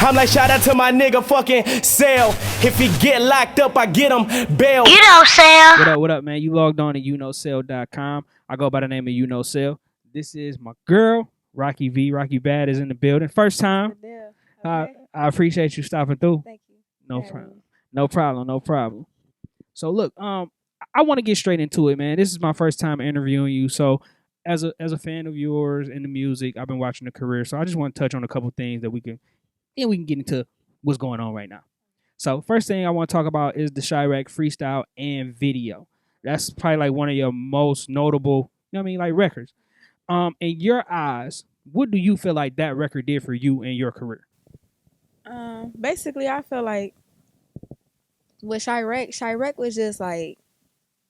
I'm like, shout out to my nigga fucking Cell. If he get locked up, I get him bail. Uknowcell. What up, man? You logged on to Uknowcell.com. I go by the name of Uknowcell. This is my girl, Rocky V. Rocky Bad is in the building. First time. Okay. I appreciate you stopping through. Thank you. No Yeah. problem. No problem. No problem. So look, I want to get straight into it, man. This is my first time interviewing you. So as a fan of yours and the music, I've been watching the career. So I just want to touch on a couple things that we can get into what's going on right now. So first thing I want to talk about is the Chirac freestyle and video. That's probably like one of your most notable, like records. In your eyes, what do you feel like that record did for you in your career? Basically, I feel like with Chirac was just like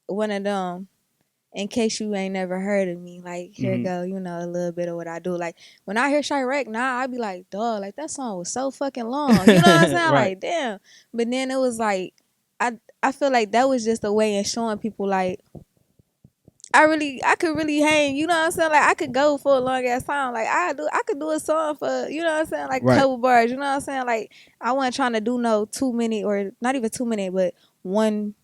one of them. In case you ain't never heard of me, like here go, a little bit of what I do. Like when I hear Chirac now, I be like, dog, like that song was so fucking long. You know what I'm saying? Right. Like, damn. But then it was like, I feel like that was just a way in showing people like I could really hang, you know what I'm saying? Like I could go for a long ass time. Like I could do a song for, you know what I'm saying, like Right. a couple bars, you know what I'm saying? Like I wasn't trying to do no 2 minute or not even 2 minute, but one,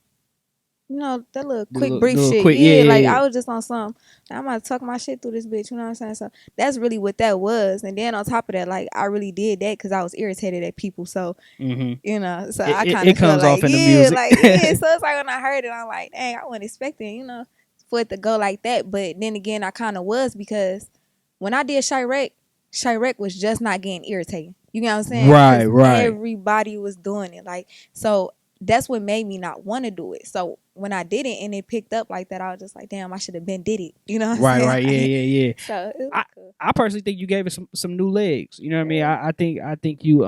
that little quick brief little shit. quick- yeah, yeah, like yeah. I was just on some. I'm gonna talk my shit through this bitch. You know what I'm saying? So that's really what that was. And then on top of that, like I really did that because I was irritated at people. So Mm-hmm. so It- I it- kind it of feel comes like off in the yeah, music. like yeah. So it's like when I heard it, I'm like, dang, I wasn't expecting, for it to go like that. But then again, I kind of was because when I did Chirac was just not getting irritating. You know what I'm saying? Right, 'Cause right. everybody was doing it. Like so. That's what made me not want to do it. So when I did it and it picked up like that, I was just like, damn, I should have been did it. You know what I'm Right, saying? right, yeah. So it was cool. I personally think you gave it some new legs. You know what I mean? I think you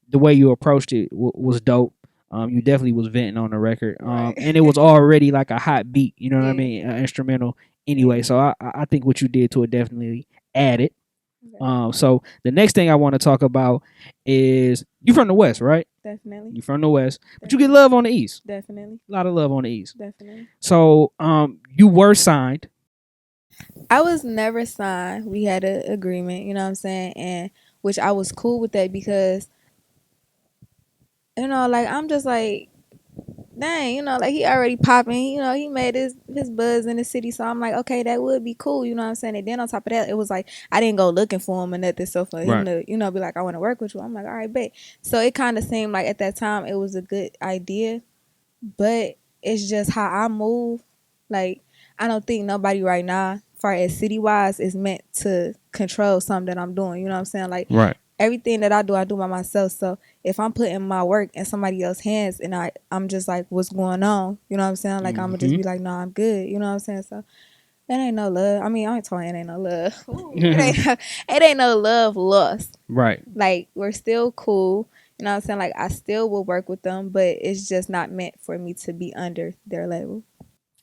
the way you approached it was dope. You definitely was venting on the record. Right. And it was already like a hot beat. You know what I Yeah. mean? Instrumental anyway. So I think what you did to it definitely added. So the next thing I want to talk about is you from the West, right? Definitely. You from the West, but you get love on the East. Definitely. A lot of love on the East. Definitely. So you were signed. I was never signed. We had an agreement, you know what I'm saying? And which I was cool with that because, like I'm just like, dang, like he already popping, he made his buzz in the city. So I'm like, okay, that would be cool, you know what I'm saying? And then on top of that, it was like I didn't go looking for him or nothing. So for him to, be like, I want to work with you, I'm like, all right, bet. So it kind of seemed like at that time it was a good idea, but it's just how I move. Like I don't think nobody right now, far as city wise, is meant to control something that I'm doing. You know what I'm saying? Like Right. everything that I do by myself. So if I'm putting my work in somebody else's hands and I'm just like, what's going on? You know what I'm saying? Like I'm gonna just be like, no, I'm good. You know what I'm saying? So it ain't no love. I mean, I ain't talking. It ain't no love. it ain't no love lost. Right. Like we're still cool. You know what I'm saying? Like I still will work with them, but it's just not meant for me to be under their level.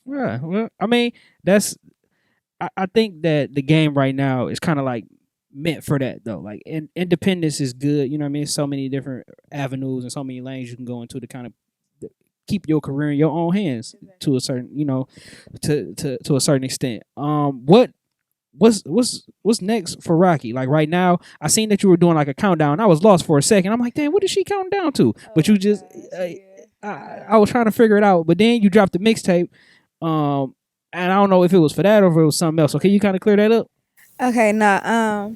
Yeah. Well, I mean, I think that the game right now is kind of like meant for that though. Like independence is good. You know what I mean? So many different avenues and so many lanes you can go into to kind of keep your career in your own hands to a certain, to a certain extent. What's next for Rocky? Like right now, I seen that you were doing like a countdown. I was lost for a second. I'm like, damn, what is she counting down to? But you just, I was trying to figure it out. But then you dropped the mixtape, and I don't know if it was for that or if it was something else. So can you kind of clear that up? Okay, nah,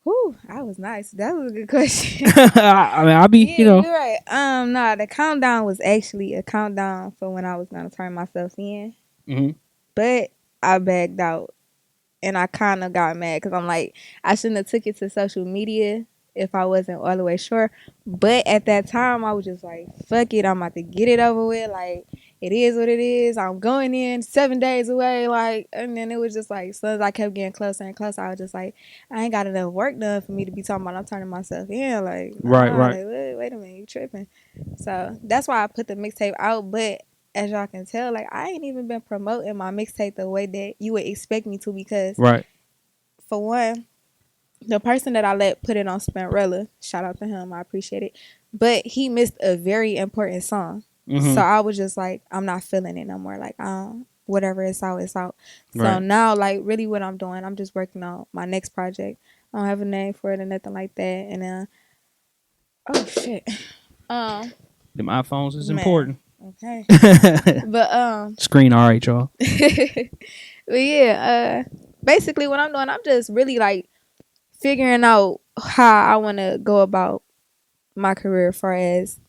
whew, that was nice. That was a good question. I mean, I'll be, You're right. Nah, the countdown was actually a countdown for when I was gonna turn myself in. Mhm. But I backed out, and I kind of got mad because I'm like, I shouldn't have took it to social media if I wasn't all the way sure. But at that time, I was just like, fuck it, I'm about to get it over with. Like, it is what it is. I'm going in 7 days away. Like, and then it was just like, as soon as I kept getting closer and closer, I was just like, I ain't got enough work done for me to be talking about I'm turning myself in. Like, Right. like, wait a minute, you tripping. So that's why I put the mixtape out. But as y'all can tell, like, I ain't even been promoting my mixtape the way that you would expect me to because, Right. for one, the person that I let put it on Spinrilla, shout out to him, I appreciate it. But he missed a very important song. Mhm. So I was just like, I'm not feeling it no more. Like, whatever it's out, it's out. So Right. now, like, really what I'm doing, I'm just working on my next project. I don't have a name for it or nothing like that. And oh shit. Them iPhones is Man. important. Okay. But Screen all right, y'all. but yeah, basically what I'm doing, I'm just really like figuring out how I want to go about my career as far as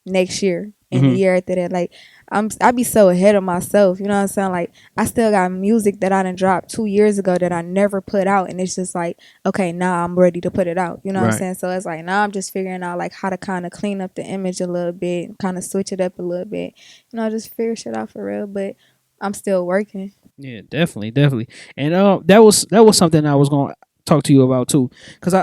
next year and the year after that. Like I be so ahead of myself, you know what I'm saying? Like I still got music that I done dropped 2 years ago that I never put out, and it's just like, okay, now I'm ready to put it out, you know what I'm saying? So it's like now I'm just figuring out like how to kind of clean up the image a little bit, kind of switch it up a little bit, you know, just figure shit out for real. But I'm still working. Yeah, definitely. And that was something I was gonna talk to you about too, because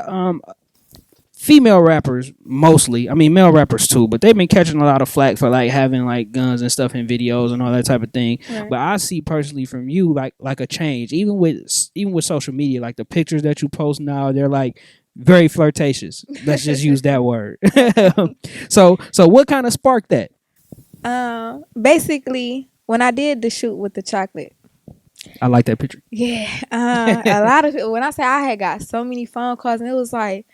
female rappers mostly, I mean male rappers too, but they've been catching a lot of flack for like having like guns and stuff in videos and all that type of thing. Right. But I see personally from you like a change, even with social media, like the pictures that you post now, they're like very flirtatious. Let's just use that word. So what kind of sparked that? Basically when I did the shoot with the chocolate. I like that picture. Yeah. A lot of people, when I say I had got so many phone calls, and it was like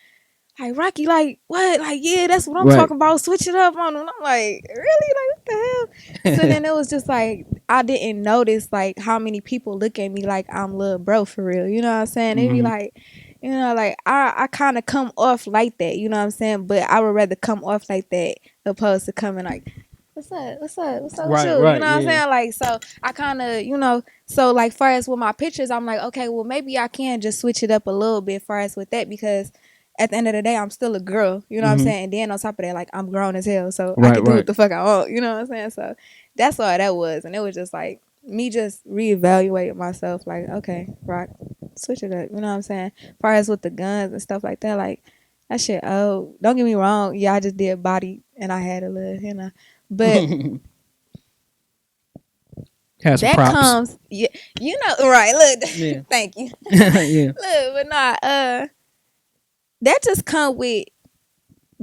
Rocky, like what? Like, yeah, that's what I'm talking about. Switch it up on them. I'm like, really? Like, what the hell? So then it was just like I didn't notice like how many people look at me like I'm little bro for real. You know what I'm saying? They be like, you know, like I kind of come off like that. You know what I'm saying? But I would rather come off like that opposed to coming like, what's up with you? You know what I'm saying? Like, so I kind of, you know, so like far as with my pictures, I'm like, okay, well maybe I can just switch it up a little bit far as with that, because at the end of the day, I'm still a girl, you know what I'm saying? And then on top of that, like I'm grown as hell, so I can do what the fuck I want, you know what I'm saying? So that's all that was. And it was just like me just reevaluating myself, like, okay, Rock, switch it up, you know what I'm saying? As far as with the guns and stuff like that, like that shit, oh, don't get me wrong, yeah, I just did body and I had a little, you know, but that props. comes, yeah, you know, right, look, yeah. Thank you. Yeah. Look, but nah, that just come with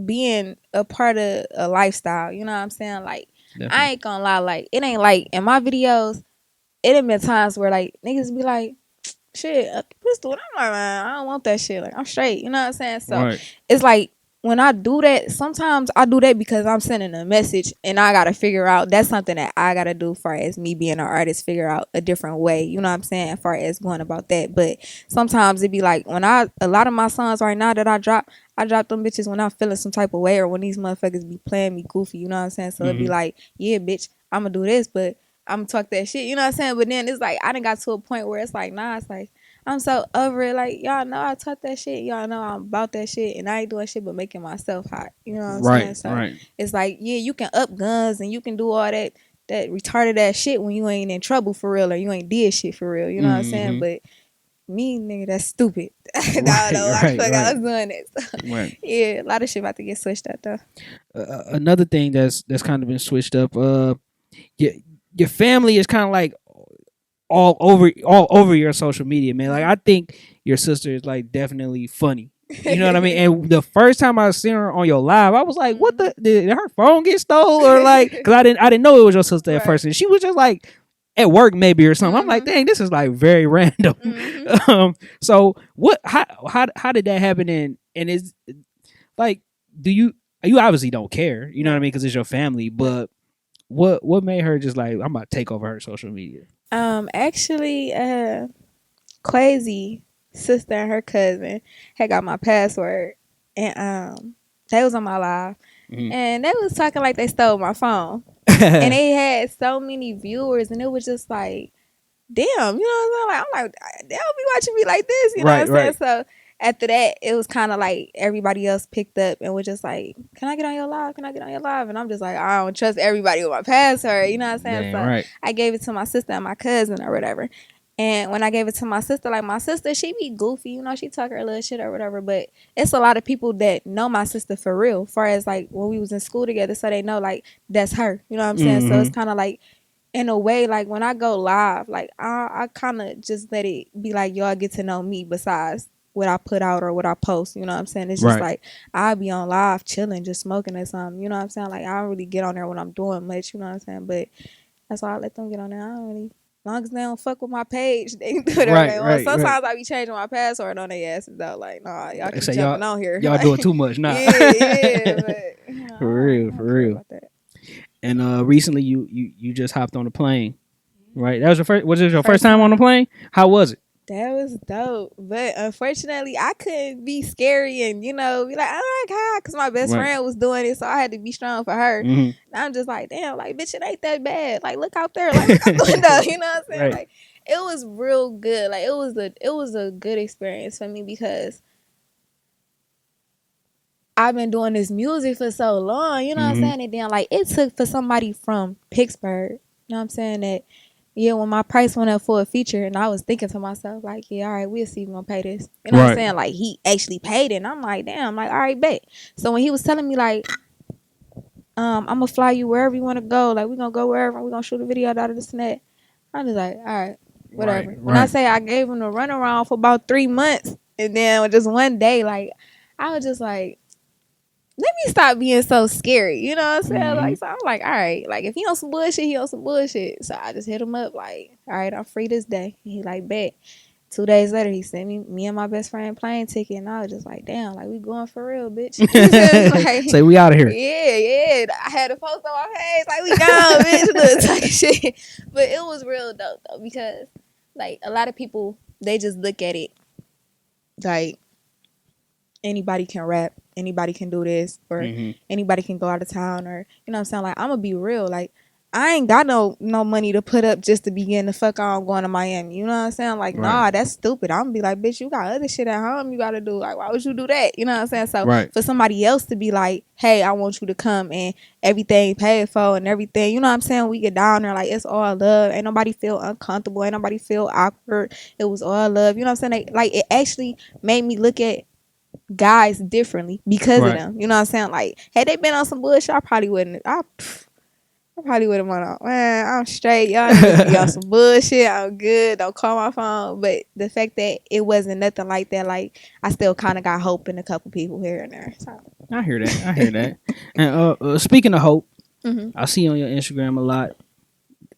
being a part of a lifestyle, you know what I'm saying? Like, definitely. I ain't gonna lie, like, it ain't like in my videos, it done been times where like niggas be like, shit, a pistol. And I'm like, man, I don't want that shit. Like, I'm straight, you know what I'm saying? So it's like when I do that, sometimes I do that because I'm sending a message and I gotta figure out, that's something that I gotta do as far as me being an artist, figure out a different way, you know what I'm saying, as far as going about that. But sometimes it be like when a lot of my songs right now that I drop them bitches when I'm feeling some type of way or when these motherfuckers be playing me goofy, you know what I'm saying? So it'd be like, yeah, bitch, I'm gonna do this, but I'm gonna talk that shit, you know what I'm saying? But then it's like I done got to a point where it's like, nah, it's like I'm so over it. Like, y'all know I talk that shit. Y'all know I'm about that shit. And I ain't doing shit but making myself hot. You know what I'm saying? So it's like, yeah, you can up guns and you can do all that retarded ass shit when you ain't in trouble for real or you ain't did shit for real. You know what I'm saying? But me, nigga, that's stupid. I don't know why the fuck I was doing it. So, yeah, a lot of shit about to get switched up though. Another thing that's kind of been switched up, your family is kind of like all over your social media, man. Like I think your sister is like definitely funny. You know what I mean? And the first time I seen her on your live, I was like, "What the? Did her phone get stole?" Or like, because I didn't know it was your sister at first, and she was just like at work maybe or something. I'm like, "Dang, this is like very random." So what? How did that happen? And is like, you obviously don't care, you know what I mean? Because it's your family, but what made her just like, I'm about to take over her social media? Actually, Quasi sister and her cousin had got my password, and they was on my live, and they was talking like they stole my phone, and they had so many viewers, and it was just like, damn, you know what I'm saying? Like, I'm like, they don't be watching me like this, you know what I'm saying? So after that, it was kind of like everybody else picked up and was just like, can I get on your live? Can I get on your live? And I'm just like, I don't trust everybody with my password, you know what I'm saying? So I gave it to my sister and my cousin or whatever. And when I gave it to my sister, like my sister, she be goofy, you know, she talk her little shit or whatever. But it's a lot of people that know my sister for real, far as like when we was in school together, so they know like that's her, you know what I'm saying? So it's kind of like, in a way, like when I go live, like I kind of just let it be like y'all get to know me besides what I put out or what I post, you know what I'm saying? It's just like I'll be on live chilling, just smoking or something, you know what I'm saying? Like I don't really get on there when I'm doing much, you know what I'm saying? But that's why I let them get on there. I don't really long as they don't fuck with my page, they can do whatever Right, they want. right, Sometimes I be changing my password on their asses though. Like, nah, y'all keep Say jumping on here. y'all Like, doing too much now. yeah, but For real, I for don't care real. about that. And recently you just hopped on a plane, right? That was your first. Was it your first First time on a plane? How was it? That was dope, but unfortunately, I couldn't be scary and be like, oh my god, because my best Right. friend was doing it, so I had to be strong for her. Mm-hmm. And I'm just like, damn, like bitch, it ain't that bad. Like look out there, like look out the window. You know what I'm saying? Right. Like it was real good. Like it was a good experience for me because I've been doing this music for so long. You know what I'm saying? And then like it took for somebody from Pittsburgh. You know what I'm saying that. Yeah, when my price went up for a feature, and I was thinking to myself, like, yeah, all right, we'll see if we're gonna pay this. You know what I'm saying? Like, he actually paid it, and I'm like, damn, like, all right, bet. So when he was telling me, like, I'm gonna fly you wherever you wanna go, like, we're gonna go wherever, and we're gonna shoot a video out of this and that, I was like, all right, whatever. Right, When I right. say I gave him the runaround for about 3 months, and then just one day, like, I was just like, let me stop being so scary. You know what I'm saying? Like, so I'm like, all right, like if he on some bullshit, he on some bullshit. So I just hit him up like, all right, I'm free this day. And he like, bet. 2 days later, he sent me and my best friend plane ticket, and I was just like, damn, like we going for real, bitch. Like, Say we out of here. yeah. I had a post on my page like we gone, bitch, look, talking shit. But it was real dope though because like a lot of people they just look at it like anybody can rap, anybody can do this, or anybody can go out of town, or you know what I'm saying? Like I'm gonna be real, like I ain't got no money to put up just to begin the fuck on going to Miami. You know what I'm saying? Like, nah, that's stupid. I'm gonna be like, bitch, you got other shit at home you gotta do. Like, why would you do that? You know what I'm saying? So for somebody else to be like, hey, I want you to come and everything paid for and everything, you know what I'm saying? We get down there, like it's all love. Ain't nobody feel uncomfortable, ain't nobody feel awkward. It was all love. You know what I'm saying? Like it actually made me look at guys differently because of them. You know what I'm saying? Like, had they been on some bullshit, I probably wouldn't. I probably would have went on. Man, I'm straight. Y'all niggas be on some bullshit. I'm good. Don't call my phone. But the fact that it wasn't nothing like that, like I still kind of got hope in a couple people here and there. So. I hear that. And speaking of hope, I see on your Instagram a lot.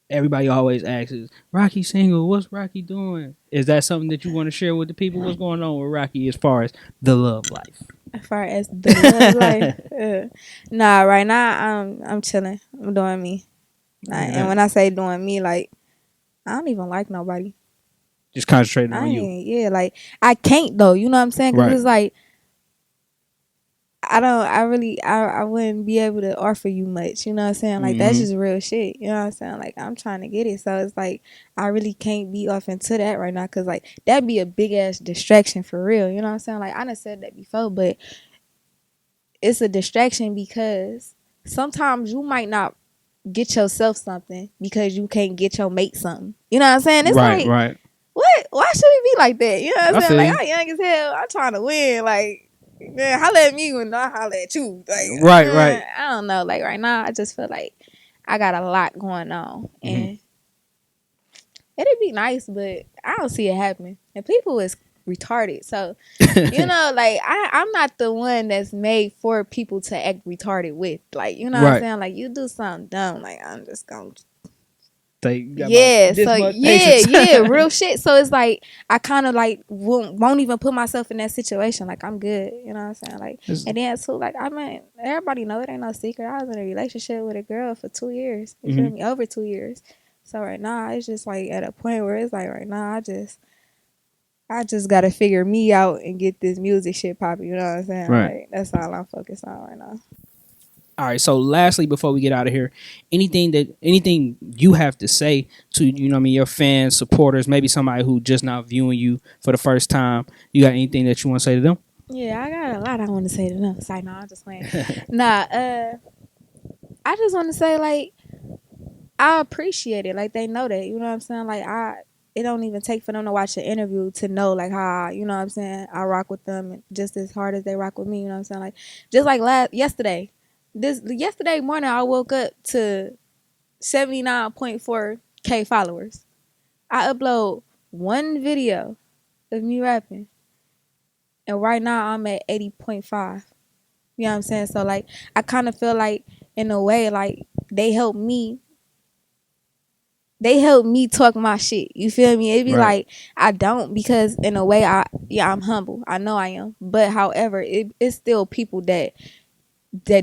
Everybody always asks, Rocky single, what's Rocky doing? Is that something that you want to share with the people? What's going on with Rocky as far as the love life? As far as the love life? Nah, right now I'm chilling. I'm doing me. And when I say doing me, like, I don't even like nobody. Just concentrating on you. Yeah, like, I can't, though. You know what I'm saying? Because it's like, I wouldn't be able to offer you much, you know what I'm saying? Like, that's just real shit, you know what I'm saying? Like, I'm trying to get it, so it's like, I really can't be off into that right now, because, like, that'd be a big-ass distraction for real, you know what I'm saying? Like, I done said that before, but it's a distraction because sometimes you might not get yourself something because you can't get your mate something, you know what I'm saying? It's like, what? Why should it be like that? You know what I'm saying? Like, I'm young as hell, I'm trying to win, like, man, holla at me when I holla at you. Like, right. I don't know. Like right now, I just feel like I got a lot going on, and it'd be nice, but I don't see it happening. And people is retarded, so you know, like I'm not the one that's made for people to act retarded with. Like, you know what I'm saying? Like you do something dumb, like I'm just gonna. Yeah, real shit. So it's like I kind of like won't even put myself in that situation. Like I'm good, you know what I'm saying? Like, and then too, like I mean, everybody know it ain't no secret. I was in a relationship with a girl for 2 years. You feel me? Over 2 years. So right now it's just like at a point where it's like right now I just gotta figure me out and get this music shit popping. You know what I'm saying? Right. Like that's all I'm focused on right now. All right. So, lastly, before we get out of here, anything you have to say to your fans, supporters, maybe somebody who just now viewing you for the first time. You got anything that you want to say to them? Yeah, I got a lot I want to say to them. Sorry, no, I'm just playing. I just want to say like I appreciate it. Like they know that. You know what I'm saying? Like it don't even take for them to watch an interview to know like how you know what I'm saying I rock with them just as hard as they rock with me. You know what I'm saying? Like just like yesterday. Yesterday morning, I woke up to 79.4K followers. I upload one video of me rapping, and right now I'm at 80.5. You know what I'm saying? So like, I kind of feel like, in a way, like they helped me they help me talk my shit. You feel me? It be Right. like I don't, because in a way I'm humble. I know I am. But however, it's still people that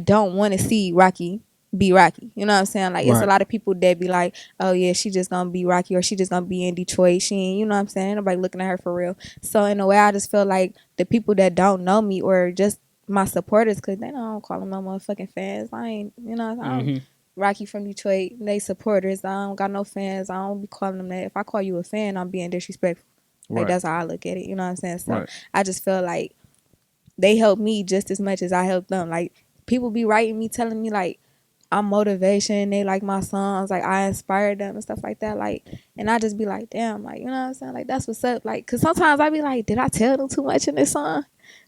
don't want to see Rocky be Rocky. You know what I'm saying? Like, it's a Right. lot of people that be like, oh yeah, she just gonna be Rocky, or she just gonna be in Detroit. She ain't, you know what I'm saying? Ain't nobody looking at her for real. So in a way, I just feel like the people that don't know me, or just my supporters, because they don't call them no motherfucking fans. I ain't, you know, I don't, Rocky from Detroit, they supporters. I don't got no fans. I don't be calling them that. If I call you a fan, I'm being disrespectful. Like, Right. that's how I look at it. You know what I'm saying? So Right. I just feel like they help me just as much as I help them. Like, people be writing me, telling me like I'm motivation. They like my songs. Like, I inspire them and stuff like that. Like, and I just be like, damn, like, you know what I'm saying? Like, that's what's up. Like, cause sometimes I be like, did I tell them too much in this song?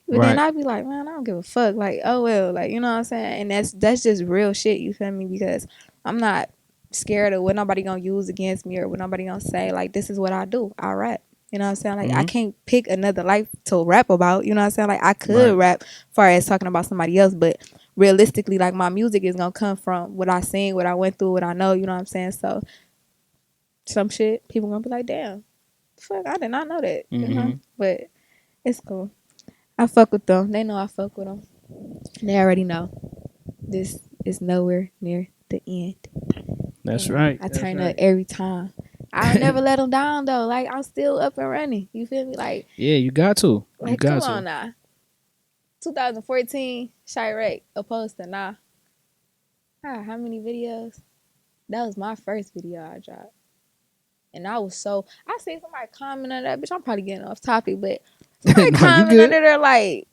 But then I be like, man, I don't give a fuck. Like, oh well, like, you know what I'm saying? And that's just real shit. You feel me? Because I'm not scared of what nobody gonna use against me, or what nobody gonna say. Like, this is what I do. I rap. You know what I'm saying? Like, I can't pick another life to rap about. You know what I'm saying? Like, I could rap far as talking about somebody else, but realistically, like, my music is gonna come from what I seen, what I went through, what I know. You know what I'm saying? So some shit, people gonna be like, damn, fuck, I did not know that. You know? But it's cool. I fuck with them. They know I fuck with them. They already know this is nowhere near the end. That's right. I turn up every time. I'll never let them down though. Like, I'm still up and running. You feel me? Like, Yeah, you got to. like, You got come to. on now. 2014, Chirac opposed to now. How many videos? That was my first video I dropped. And I was so, I seen somebody comment on that, bitch. I'm probably getting off topic, but somebody No, you comment good. under there like,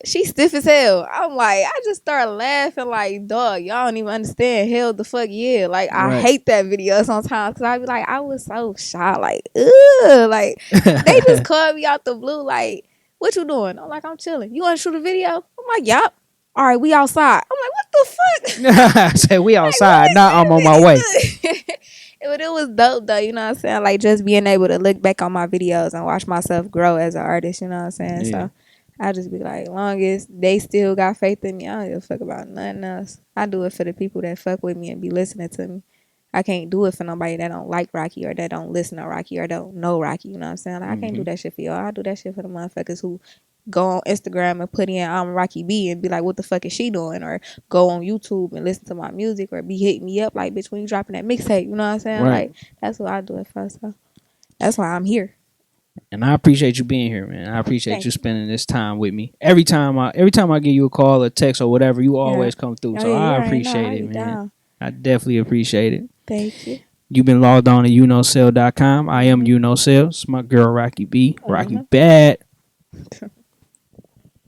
she stiff as hell. I'm like, I just started laughing like, dog, y'all don't even understand. Hell the fuck yeah. Like, I Right. hate that video sometimes, because I be like, I was so shy. Like, ugh. Like, they just called me out the blue like, what you doing? I'm like, I'm chilling. You want to shoot a video? I'm like, yup. All right, we outside. I'm like, what the fuck? I say we outside. Like, Now I'm on my way. But it was dope though, you know what I'm saying? Like, just being able to look back on my videos and watch myself grow as an artist, you know what I'm saying? Yeah. So I just be like, long as they still got faith in me, I don't give a fuck about nothing else. I do it for the people that fuck with me and be listening to me. I can't do it for nobody that don't like Rocky, or that don't listen to Rocky, or don't know Rocky, you know what I'm saying? Like, I can't do that shit for y'all. I do that shit for the motherfuckers who go on Instagram and put in I'm Rocky B and be like, what the fuck is she doing? Or go on YouTube and listen to my music, or be hitting me up like, bitch, when you dropping that mixtape, you know what I'm saying? Right. Like, that's what I do it for. So that's why I'm here. And I appreciate you being here, man. I appreciate Thank you spending this time with me. Every time I give you a call or text or whatever, you always come through. Oh, So yeah, you I already appreciate know. it, You man. down. I definitely appreciate it. Thank you. You've been logged on to Uknowcell.com. I am Uknowcell. It's my girl Rocky B. Rocky Bad.